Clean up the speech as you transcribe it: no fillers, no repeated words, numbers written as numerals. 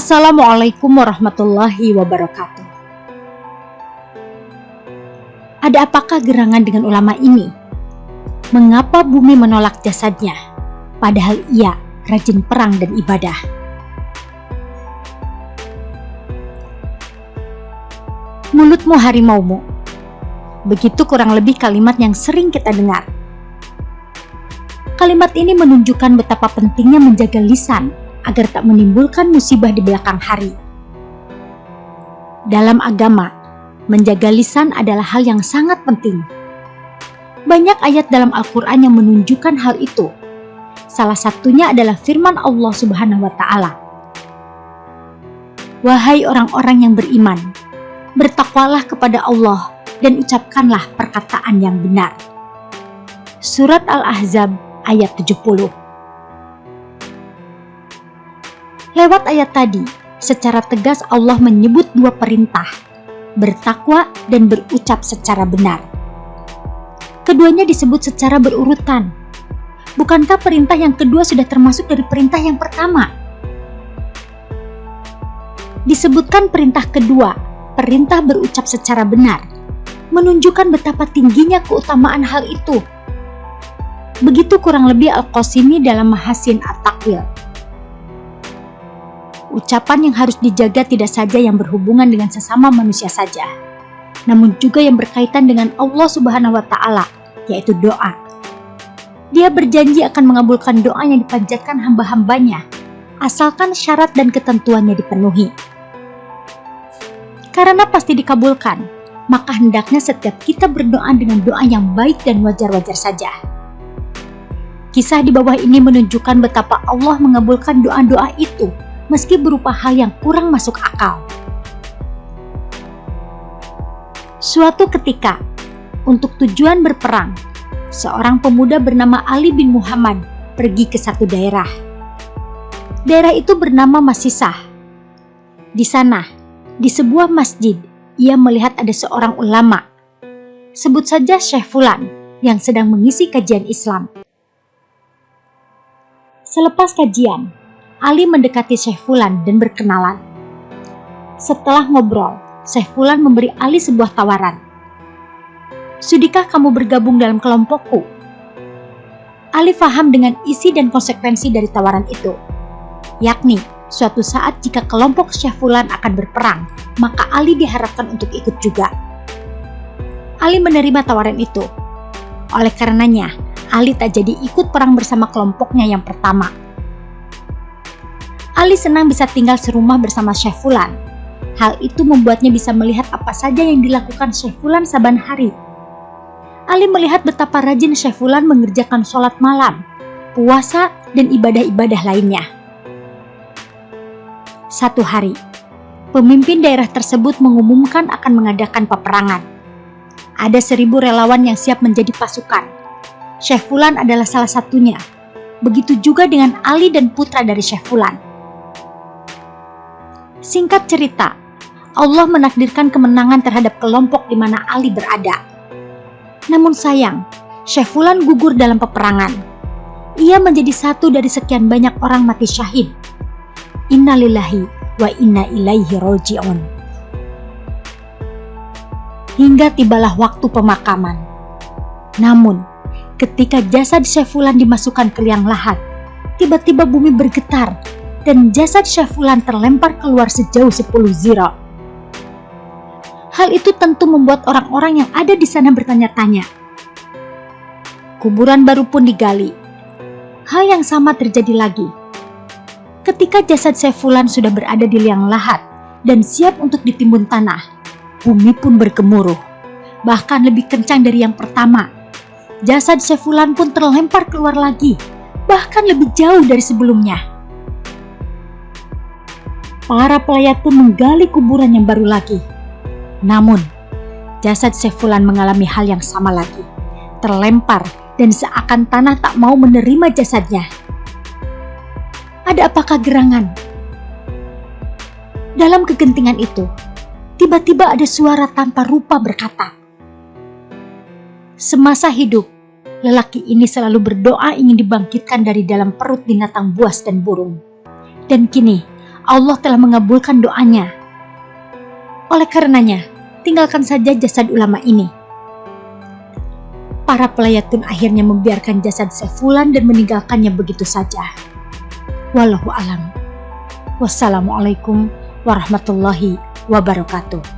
Assalamualaikum warahmatullahi wabarakatuh. Ada apakah gerangan dengan ulama ini? Mengapa bumi menolak jasadnya, padahal ia rajin perang dan ibadah? Mulutmu harimaumu. Begitu kurang lebih kalimat yang sering kita dengar. Kalimat ini menunjukkan betapa pentingnya menjaga lisan agar tak menimbulkan musibah di belakang hari. Dalam agama, menjaga lisan adalah hal yang sangat penting. Banyak ayat dalam Al-Quran yang menunjukkan hal itu. Salah satunya adalah firman Allah Subhanahu wa Ta'ala. Wahai orang-orang yang beriman, bertakwalah kepada Allah dan ucapkanlah perkataan yang benar. Surat Al-Ahzab ayat 70. Lewat ayat tadi, secara tegas Allah menyebut dua perintah, bertakwa dan berucap secara benar. Keduanya disebut secara berurutan. Bukankah perintah yang kedua sudah termasuk dari perintah yang pertama? Disebutkan perintah kedua, perintah berucap secara benar, menunjukkan betapa tingginya keutamaan hal itu. Begitu kurang lebih Al-Qasimi dalam Mahasin At-Taqwil. Ucapan yang harus dijaga tidak saja yang berhubungan dengan sesama manusia saja, namun juga yang berkaitan dengan Allah Subhanahu wa Ta'ala, yaitu doa. Dia berjanji akan mengabulkan doa yang dipanjatkan hamba-hambanya, asalkan syarat dan ketentuannya dipenuhi. Karena pasti dikabulkan, maka hendaknya setiap kita berdoa dengan doa yang baik dan wajar-wajar saja. Kisah di bawah ini menunjukkan betapa Allah mengabulkan doa-doa itu, meski berupa hal yang kurang masuk akal. Suatu ketika, untuk tujuan berperang, seorang pemuda bernama Ali bin Muhammad pergi ke satu daerah. Daerah itu bernama Masisah. Di sana, di sebuah masjid, ia melihat ada seorang ulama, sebut saja Syekh Fulan, yang sedang mengisi kajian Islam. Selepas kajian, Ali mendekati Syekh Fulan dan berkenalan. Setelah ngobrol, Syekh Fulan memberi Ali sebuah tawaran. Sudikah kamu bergabung dalam kelompokku? Ali faham dengan isi dan konsekuensi dari tawaran itu, yakni suatu saat jika kelompok Syekh Fulan akan berperang, maka Ali diharapkan untuk ikut juga. Ali menerima tawaran itu. Oleh karenanya, Ali tak jadi ikut perang bersama kelompoknya yang pertama. Ali senang bisa tinggal serumah bersama Syekh Fulan. Hal itu membuatnya bisa melihat apa saja yang dilakukan Syekh Fulan saban hari. Ali melihat betapa rajin Syekh Fulan mengerjakan sholat malam, puasa, dan ibadah-ibadah lainnya. Satu hari, pemimpin daerah tersebut mengumumkan akan mengadakan peperangan. Ada 1.000 relawan yang siap menjadi pasukan. Syekh Fulan adalah salah satunya. Begitu juga dengan Ali dan putra dari Syekh Fulan. Singkat cerita, Allah menakdirkan kemenangan terhadap kelompok di mana Ali berada. Namun sayang, Syekh Fulan gugur dalam peperangan. Ia menjadi satu dari sekian banyak orang mati syahid. Innalillahi wa inna ilaihi roji'un. Hingga tibalah waktu pemakaman. Namun, ketika jasad Syekh Fulan dimasukkan ke liang lahat, tiba-tiba bumi bergetar dan jasad Syekh Fulan terlempar keluar sejauh 10 zira. Hal itu tentu membuat orang-orang yang ada di sana bertanya-tanya. Kuburan baru pun digali. Hal yang sama terjadi lagi. Ketika jasad Syekh Fulan sudah berada di liang lahat dan siap untuk ditimbun tanah, bumi pun bergemuruh, bahkan lebih kencang dari yang pertama. Jasad Syekh Fulan pun terlempar keluar lagi, bahkan lebih jauh dari sebelumnya. Para pelayat pun menggali kuburan yang baru lagi. Namun, jasad Syekh Fulan mengalami hal yang sama lagi. Terlempar dan seakan tanah tak mau menerima jasadnya. Ada apakah gerangan? Dalam kegentingan itu, tiba-tiba ada suara tanpa rupa berkata, semasa hidup, lelaki ini selalu berdoa ingin dibangkitkan dari dalam perut binatang buas dan burung. Dan kini, Allah telah mengabulkan doanya. Oleh karenanya, tinggalkan saja jasad ulama ini. Para pelayat pun akhirnya membiarkan jasad Saifulan dan meninggalkannya begitu saja. Wallahu alam. Wassalamualaikum warahmatullahi wabarakatuh.